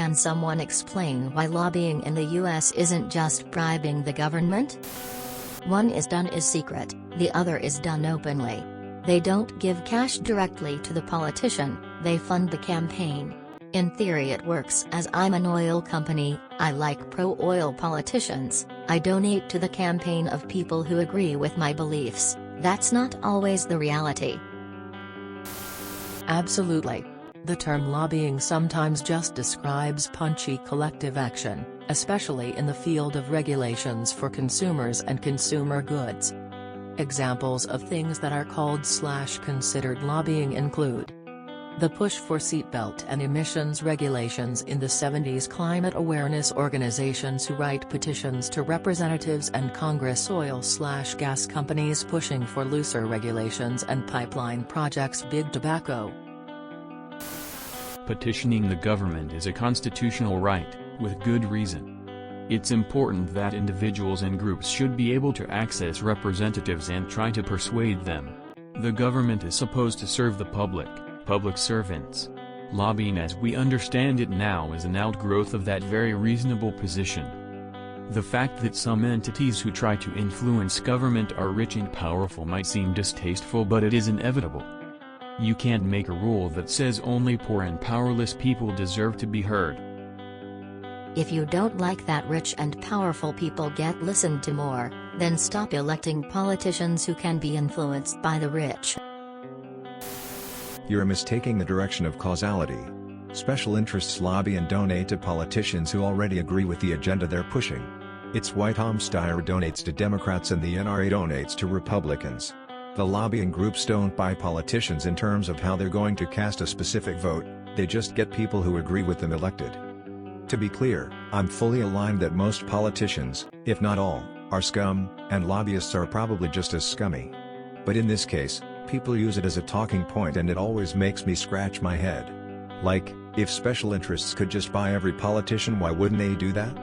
Can someone explain why lobbying in the US isn't just bribing the government? One is done is secret, the other is done openly. They don't give cash directly to the politician, they fund the campaign. In theory it works, as I'm an oil company, I like pro-oil politicians, I donate to the campaign of people who agree with my beliefs. That's not always the reality. Absolutely. The term lobbying sometimes just describes punchy collective action, especially in the field of regulations for consumers and consumer goods. Examples of things that are called/considered lobbying include the push for seatbelt and emissions regulations in the 70s, climate awareness organizations who write petitions to representatives and Congress, oil/gas companies pushing for looser regulations and pipeline projects, big tobacco. Petitioning the government is a constitutional right, with good reason. It's important that individuals and groups should be able to access representatives and try to persuade them. The government is supposed to serve the public servants. Lobbying as we understand it now is an outgrowth of that very reasonable position. The fact that some entities who try to influence government are rich and powerful might seem distasteful, but it is inevitable. You can't make a rule that says only poor and powerless people deserve to be heard. If you don't like that rich and powerful people get listened to more, then stop electing politicians who can be influenced by the rich. You're mistaking the direction of causality. Special interests lobby and donate to politicians who already agree with the agenda they're pushing. It's why Tom Steyer donates to Democrats and the NRA donates to Republicans. The lobbying groups don't buy politicians in terms of how they're going to cast a specific vote, they just get people who agree with them elected. To be clear, I'm fully aligned that most politicians, if not all, are scum, and lobbyists are probably just as scummy. But in this case, people use it as a talking point and it always makes me scratch my head. Like, if special interests could just buy every politician, why wouldn't they do that?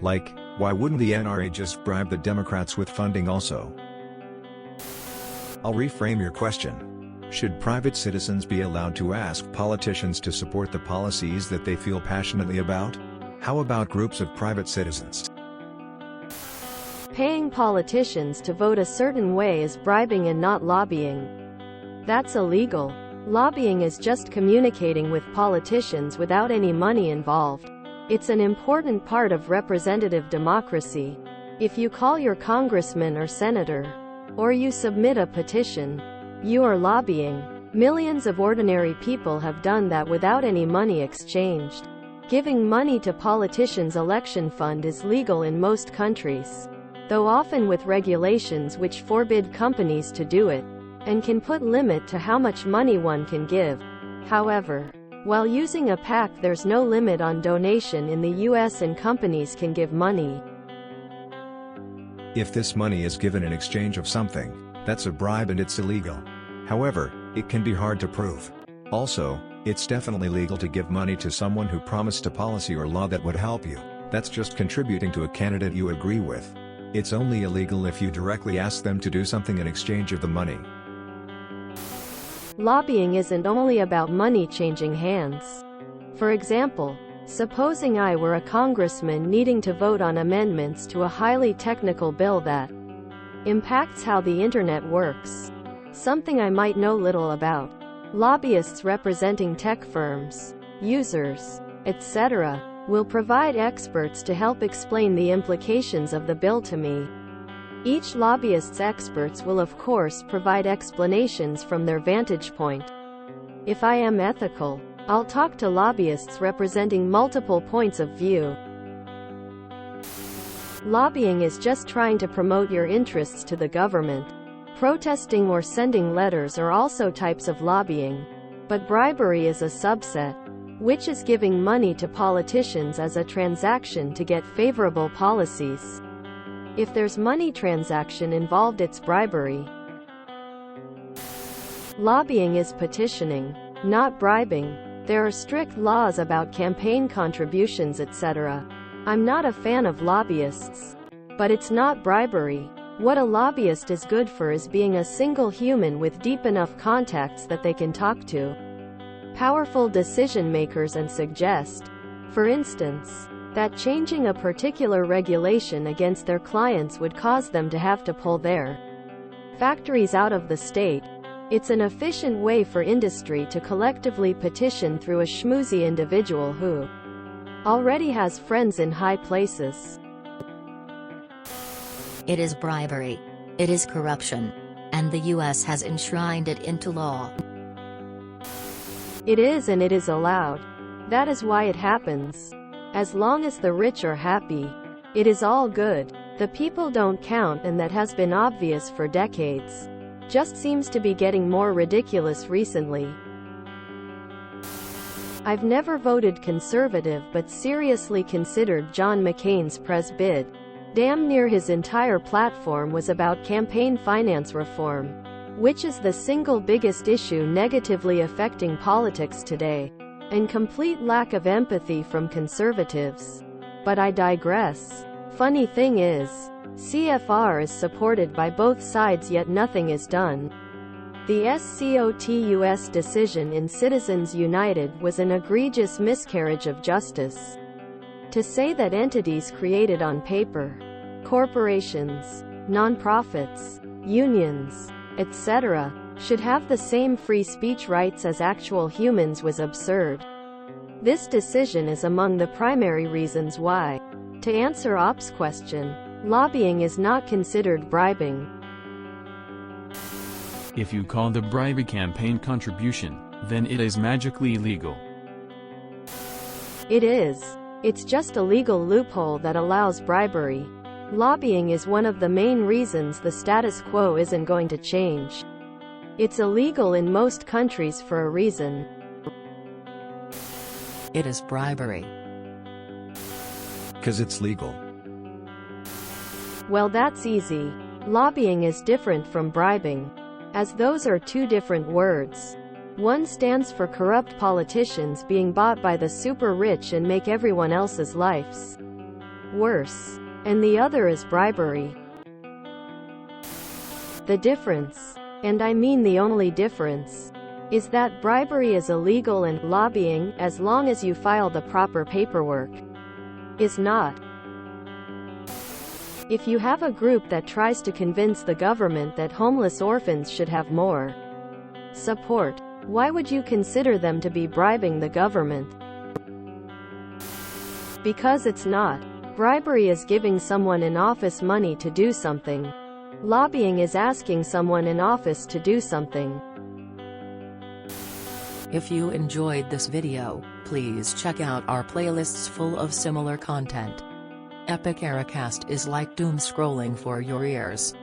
Like, why wouldn't the NRA just bribe the Democrats with funding also? I'll reframe your question. Should private citizens be allowed to ask politicians to support the policies that they feel passionately about? How about groups of private citizens? Paying politicians to vote a certain way is bribing and not lobbying. That's illegal. Lobbying is just communicating with politicians without any money involved. It's an important part of representative democracy. If you call your congressman or senator, or you submit a petition, you are lobbying. Millions of ordinary people have done that without any money exchanged. Giving money to politicians' election fund is legal in most countries, though often with regulations which forbid companies to do it, and can put limit to how much money one can give. However, while using a PAC, there's no limit on donation in the US and companies can give money. If this money is given in exchange of something, that's a bribe and it's illegal. However, it can be hard to prove. Also, it's definitely legal to give money to someone who promised a policy or law that would help you. That's just contributing to a candidate you agree with. It's only illegal if you directly ask them to do something in exchange of the money. Lobbying isn't only about money changing hands. For example, supposing I were a congressman needing to vote on amendments to a highly technical bill that impacts how the internet works, something I might know little about. Lobbyists representing tech firms, users, etc., will provide experts to help explain the implications of the bill to me. Each lobbyist's experts will of course provide explanations from their vantage point. If I am ethical, I'll talk to lobbyists representing multiple points of view. Lobbying is just trying to promote your interests to the government. Protesting or sending letters are also types of lobbying. But bribery is a subset, which is giving money to politicians as a transaction to get favorable policies. If there's money transaction involved, it's bribery. Lobbying is petitioning, not bribing. There are strict laws about campaign contributions, etc. I'm not a fan of lobbyists. But it's not bribery. What a lobbyist is good for is being a single human with deep enough contacts that they can talk to powerful decision makers and suggest For instance, that changing a particular regulation against their clients would cause them to have to pull their factories out of the state. It's an efficient way for industry to collectively petition through a schmoozy individual who already has friends in high places. It is bribery. It is corruption. And the US has enshrined it into law. It is, and it is allowed. That is why it happens. As long as the rich are happy, it is all good. The people don't count, and that has been obvious for decades. Just seems to be getting more ridiculous recently. I've never voted conservative but seriously considered John McCain's press bid. Damn near his entire platform was about campaign finance reform, which is the single biggest issue negatively affecting politics today, and complete lack of empathy from conservatives. But I digress. Funny thing is, CFR is supported by both sides, yet nothing is done. The SCOTUS decision in Citizens United was an egregious miscarriage of justice. To say that entities created on paper, corporations, nonprofits, unions, etc., should have the same free speech rights as actual humans was absurd. This decision is among the primary reasons why, to answer Op's question, lobbying is not considered bribing. If you call the bribe a campaign contribution, then it is magically legal. It is. It's just a legal loophole that allows bribery. Lobbying is one of the main reasons the status quo isn't going to change. It's illegal in most countries for a reason. It is bribery. 'Cause it's legal. Well, that's easy. Lobbying is different from bribing, as those are two different words. One stands for corrupt politicians being bought by the super rich and make everyone else's lives worse. And the other is bribery. The difference, and I mean the only difference, is that bribery is illegal and lobbying, as long as you file the proper paperwork, is not. If you have a group that tries to convince the government that homeless orphans should have more support, why would you consider them to be bribing the government? Because it's not. Bribery is giving someone in office money to do something. Lobbying is asking someone in office to do something. If you enjoyed this video, please check out our playlists full of similar content. Epic Eracast is like doom scrolling for your ears.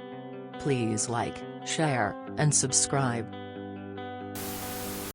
Please like, share, and subscribe.